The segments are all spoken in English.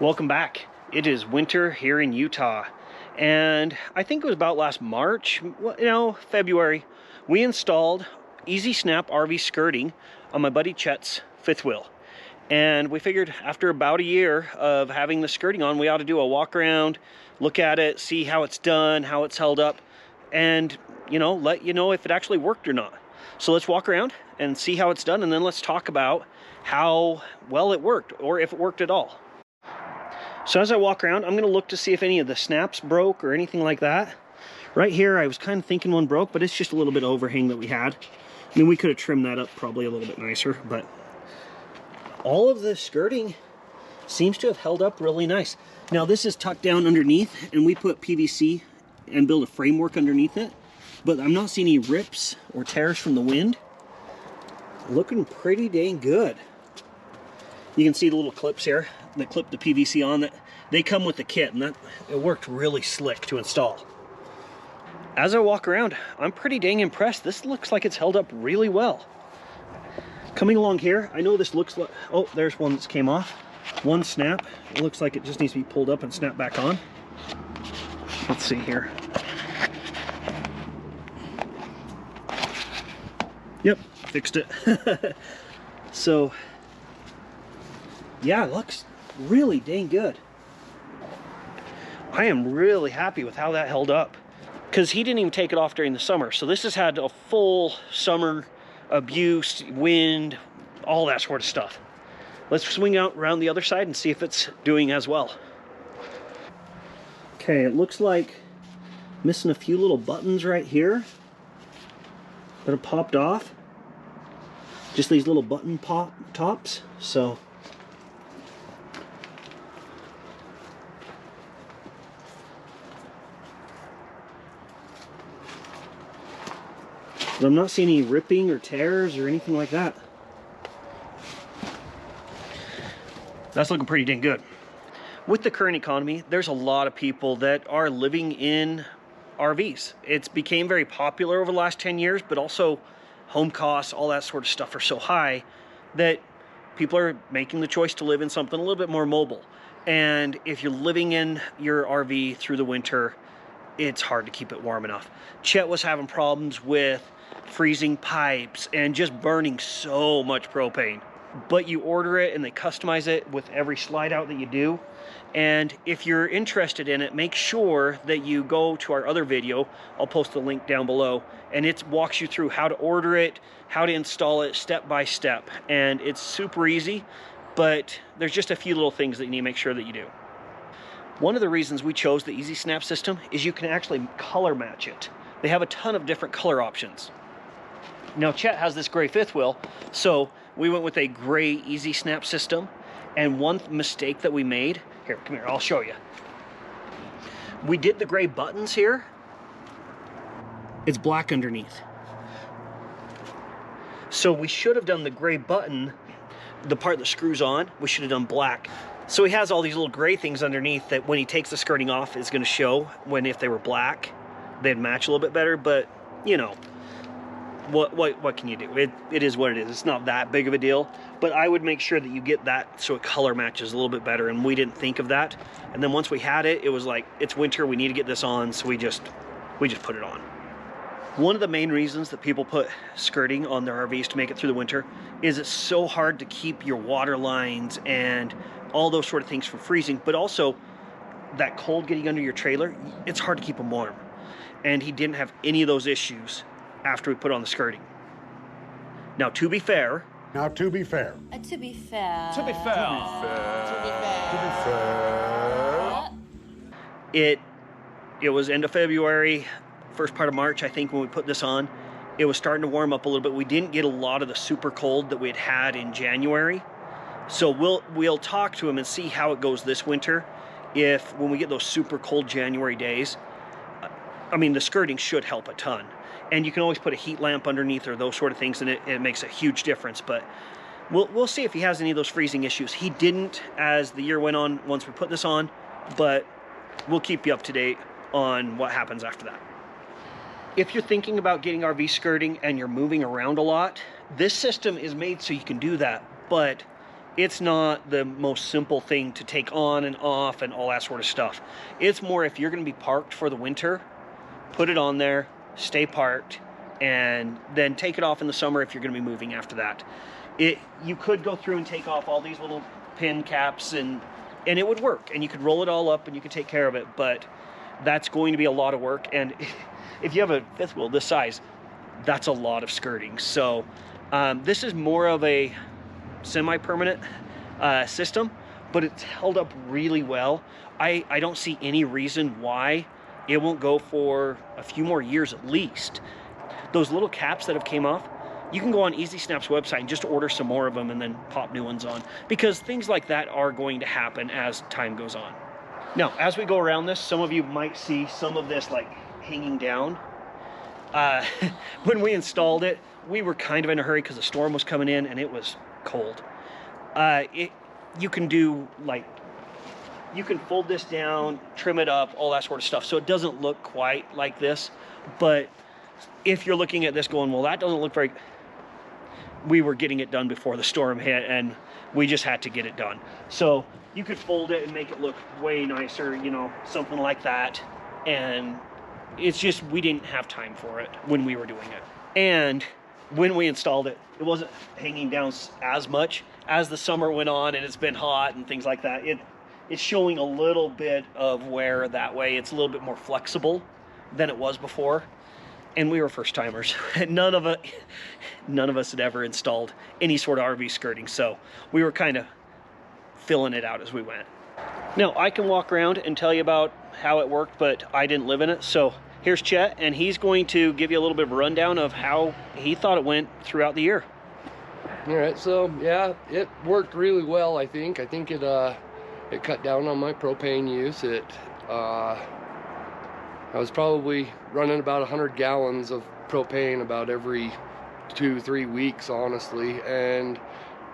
Welcome back. It is winter here in Utah, and I think it was about last March, February, we installed Easy Snap RV skirting on my buddy Chet's fifth wheel. And we figured after about a year of having the skirting on, we ought to do a walk around, look at it, see how it's done, how it's held up, and let you know if it actually worked or not. So let's walk around and see how it's done, and then let's talk about how well it worked, or if it worked at all. So as I walk around, I'm going to look to see if any of the snaps broke or anything like that. Right here, I was kind of thinking one broke, but it's just a little bit of overhang that we had. I mean, we could have trimmed that up probably a little bit nicer, but all of the skirting seems to have held up really nice. Now, this is tucked down underneath, and we put PVC and build a framework underneath it, but I'm not seeing any rips or tears from the wind. Looking pretty dang good. You can see the little clips here that clip the PVC on. That they come with the kit, and it worked really slick to install. As I walk around, I'm pretty dang impressed. This looks like it's held up really well. Coming along here, I know this looks like, oh, there's one that came off. One snap. It looks like it just needs to be pulled up and snapped back on. Let's see here. Yep, fixed it. So yeah, it looks really dang good. I am really happy with how that held up, because he didn't even take it off during the summer. So this has had a full summer abuse, wind, all that sort of stuff. Let's swing out around the other side and see if it's doing as well. Okay, it looks like missing a few little buttons right here that have popped off. Just these little button pop tops. So but I'm not seeing any ripping or tears or anything like that. That's looking pretty dang good. With the current economy, there's a lot of people that are living in RVs. It's became very popular over the last 10 years, but also home costs, all that sort of stuff are so high that people are making the choice to live in something a little bit more mobile. And if you're living in your RV through the winter, it's hard to keep it warm enough. Chet was having problems with freezing pipes and just burning so much propane. But you order it and they customize it with every slide out that you do. And if you're interested in it, make sure that you go to our other video. I'll post the link down below, and it walks you through how to order it, how to install it step by step. And it's super easy, but there's just a few little things that you need to make sure that you do. One of the reasons we chose the Easy Snap system is you can actually color match it. They have a ton of different color options. Now, Chet has this gray fifth wheel, so we went with a gray Easy Snap system. And one mistake that we made, here, come here, I'll show you. We did the gray buttons here. It's black underneath. So we should have done the gray button, the part that screws on, we should have done black. So he has all these little gray things underneath that when he takes the skirting off, it's gonna show when if they were black, they'd match a little bit better, but you know, what can you do? It is what it is. It's not that big of a deal, but I would make sure that you get that so it color matches a little bit better, and we didn't think of that. And then once we had it, it was like, it's winter, we need to get this on, so we just put it on. One of the main reasons that people put skirting on their RVs to make it through the winter is it's so hard to keep your water lines and all those sort of things from freezing, but also that cold getting under your trailer, it's hard to keep them warm. And he didn't have any of those issues after we put on the skirting. To be fair. To be fair. It was end of February, first part of March, I think, when we put this on. It was starting to warm up a little bit. We didn't get a lot of the super cold that we had in January. So we'll talk to him and see how it goes this winter. If when we get those super cold January days, I mean, the skirting should help a ton. And you can always put a heat lamp underneath or those sort of things, and it makes a huge difference. But we'll see if he has any of those freezing issues. He didn't as the year went on once we put this on, but we'll keep you up to date on what happens after that. If you're thinking about getting RV skirting and you're moving around a lot, this system is made so you can do that. But it's not the most simple thing to take on and off and all that sort of stuff. It's more if you're going to be parked for the winter, put it on there, stay parked, and then take it off in the summer if you're going to be moving after that. You could go through and take off all these little pin caps and it would work, and you could roll it all up and you could take care of it, but that's going to be a lot of work. And if you have a fifth wheel this size, that's a lot of skirting. So this is more of a semi-permanent system, but it's held up really well. I don't see any reason why it won't go for a few more years at least. Those little caps that have came off, you can go on Easy Snap's website and just order some more of them and then pop new ones on, because things like that are going to happen as time goes on. Now, as we go around this, some of you might see some of this like hanging down. When we installed it, we were kind of in a hurry because the storm was coming in and it was cold. You can do like, you can fold this down, trim it up, all that sort of stuff, so it doesn't look quite like this. But if you're looking at this going, well, that doesn't look very, we were getting it done before the storm hit and we just had to get it done. So you could fold it and make it look way nicer, you know, something like that. And it's just, we didn't have time for it when we were doing it. And when we installed it, it wasn't hanging down as much. As the summer went on and it's been hot and things like that, it's showing a little bit of wear that way. It's a little bit more flexible than it was before. And we were first timers. None of us had ever installed any sort of RV skirting, so we were kind of filling it out as we went. Now, I can walk around and tell you about how it worked, but I didn't live in it. So here's Chet, and he's going to give you a little bit of a rundown of how he thought it went throughout the year. All right, so yeah, it worked really well. I think it cut down on my propane use. I was probably running about 100 gallons of propane about every 2-3 weeks, honestly, and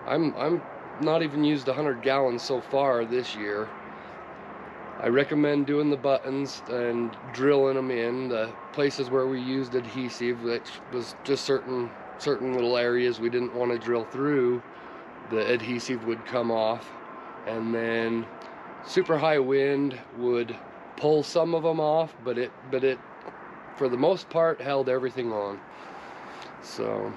I'm not even used 100 gallons so far this year. I recommend doing the buttons and drilling them in the places where we used adhesive, which was just certain little areas we didn't want to drill through. The adhesive would come off, and then super high wind would pull some of them off, but it for the most part held everything on. So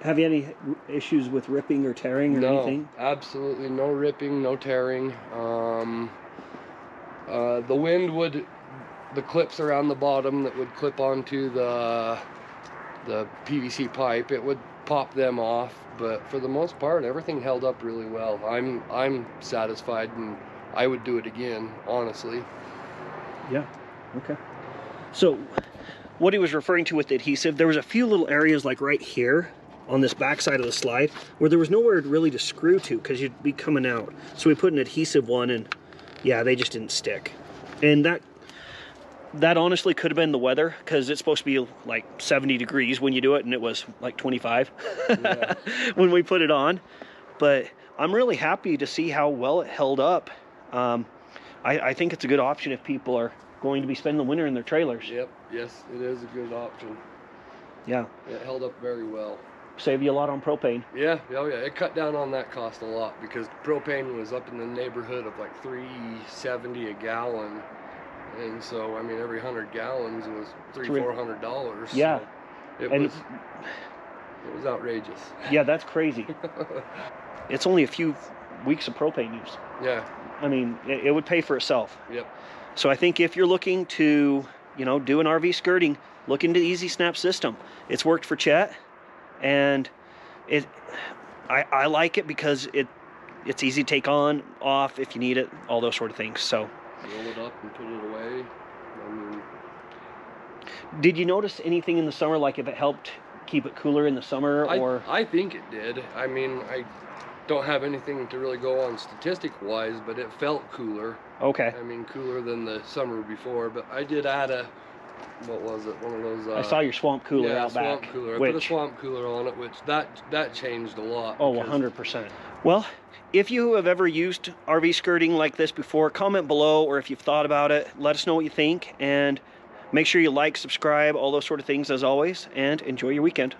have you any issues with ripping or tearing or anything? No, absolutely no ripping, no tearing. The wind would, the clips around the bottom that would clip onto the PVC pipe, it would pop them off, but for the most part everything held up really well. I'm satisfied, and I would do it again, honestly. Yeah, okay. So what he was referring to with the adhesive, there was a few little areas like right here on this back side of the slide where there was nowhere really to screw to because you'd be coming out. So we put an adhesive one, and yeah, they just didn't stick. And that honestly could have been the weather, because it's supposed to be like 70 degrees when you do it, and it was like 25 yeah. When we put it on. But I'm really happy to see how well it held up. I think it's a good option if people are going to be spending the winter in their trailers. Yep, yes, it is a good option. Yeah. It held up very well. Save you a lot on propane. Yeah, oh yeah, it cut down on that cost a lot, because propane was up in the neighborhood of like $3.70 a gallon. And so, I mean, every 100 gallons was $300-400. Yeah. So it was outrageous. Yeah, that's crazy. It's only a few weeks of propane use. Yeah. I mean, it would pay for itself. Yep. So I think if you're looking to, you know, do an RV skirting, look into the Easy Snap system. It's worked for Chet, and I like it because it's easy to take on, off if you need it, all those sort of things. So roll it up and put it away. Did you notice anything in the summer, like if it helped keep it cooler in the summer? I think it did. I mean, I don't have anything to really go on statistic-wise, but it felt cooler. Okay. I mean, cooler than the summer before, but I did add what was it? One of those. I saw your swamp cooler out back. Swamp cooler. I put a swamp cooler on it, which that changed a lot. Oh, 100%. Well, if you have ever used RV skirting like this before, comment below, or if you've thought about it, let us know what you think, and make sure you like, subscribe, all those sort of things as always, and enjoy your weekend.